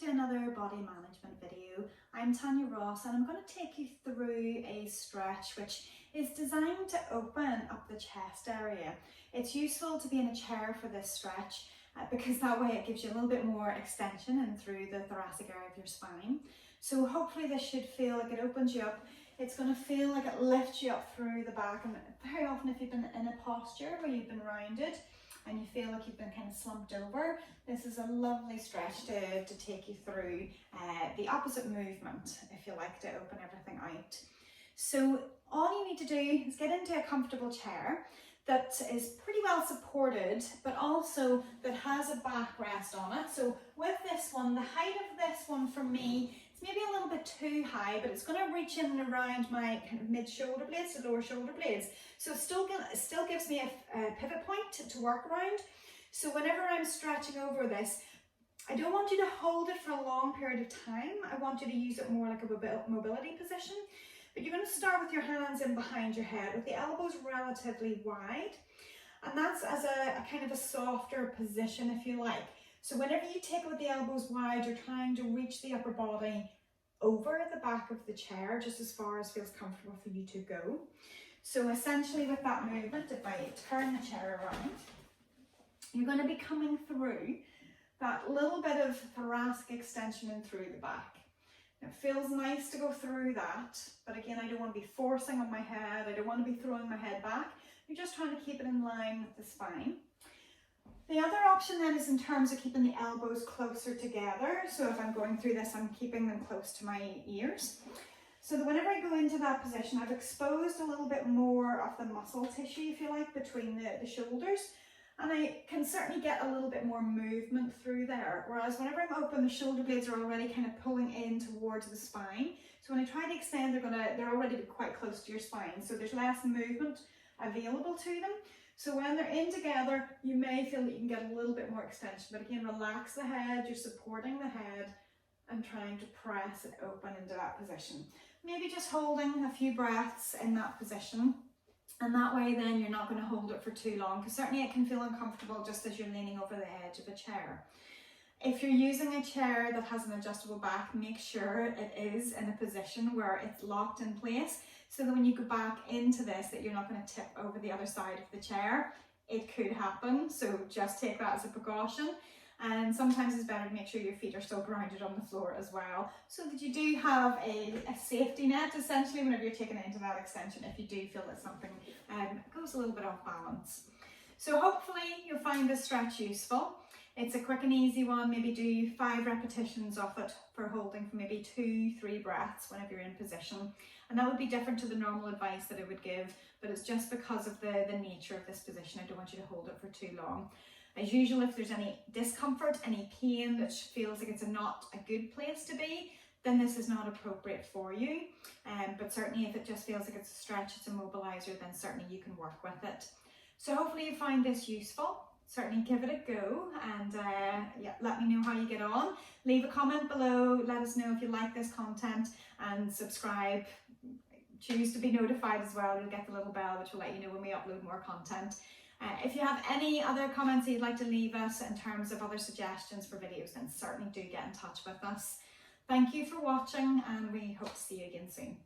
to another body management video. I'm Tanya Ross and I'm going to take you through a stretch which is designed to open up the chest area. It's useful to be in a chair for this stretch because that way it gives you a little bit more extension in through the thoracic area of your spine. So hopefully this should feel like it opens you up. It's going to feel like it lifts you up through the back, and very often if you've been in a posture where you've been rounded and you feel like you've been kind of slumped over, this is a lovely stretch to take you through the opposite movement, if you like, to open everything out. So all you need to do is get into a comfortable chair that is pretty well supported, but also that has a backrest on it. So with this one, the height of this one for me, it's maybe a little bit too high, but it's going to reach in and around my kind of mid shoulder blades to lower shoulder blades. So it still gives me a pivot point to work around. So whenever I'm stretching over this, I don't want you to hold it for a long period of time. I want you to use it more like a mobility position. But you're going to start with your hands in behind your head with the elbows relatively wide. And that's as a kind of a softer position, if you like. So whenever you take it with the elbows wide, you're trying to reach the upper body over the back of the chair, just as far as feels comfortable for you to go. So essentially with that movement, if I turn the chair around, you're going to be coming through that little bit of thoracic extension in through the back. It feels nice to go through that, but again, I don't want to be forcing on my head. I don't want to be throwing my head back. You're just trying to keep it in line with the spine. The other option then is in terms of keeping the elbows closer together. So if I'm going through this, I'm keeping them close to my ears. So that whenever I go into that position, I've exposed a little bit more of the muscle tissue, if you like, between the shoulders. And I can certainly get a little bit more movement through there. Whereas whenever I'm open, the shoulder blades are already kind of pulling in towards the spine. So when I try to extend, they're already quite close to your spine. So there's less movement available to them. So when they're in together, you may feel that you can get a little bit more extension. But again, relax the head, you're supporting the head and trying to press it open into that position. Maybe just holding a few breaths in that position. And that way then you're not going to hold it for too long, because certainly it can feel uncomfortable just as you're leaning over the edge of a chair. If you're using a chair that has an adjustable back, make sure it is in a position where it's locked in place, so that when you go back into this, that you're not going to tip over the other side of the chair. It could happen, so just take that as a precaution. And sometimes it's better to make sure your feet are still grounded on the floor as well, so that you do have a safety net essentially whenever you're taking it into that extension if you do feel that something goes a little bit off balance. So hopefully you'll find this stretch useful. It's a quick and easy one. Maybe do 5 repetitions of it for holding for maybe 2-3 breaths whenever you're in position. And that would be different to the normal advice that I would give, but it's just because of the nature of this position. I don't want you to hold it for too long. As usual, if there's any discomfort, any pain that feels like it's not a good place to be, then this is not appropriate for you. But certainly if it just feels like it's a stretch, it's a mobilizer, then certainly you can work with it. So hopefully you find this useful. Certainly give it a go, and yeah, let me know how you get on. Leave a comment below, let us know if you like this content, and subscribe. Choose to be notified as well. You'll get the little bell which will let you know when we upload more content. If you have any other comments that you'd like to leave us in terms of other suggestions for videos, then certainly do get in touch with us. Thank you for watching, and we hope to see you again soon.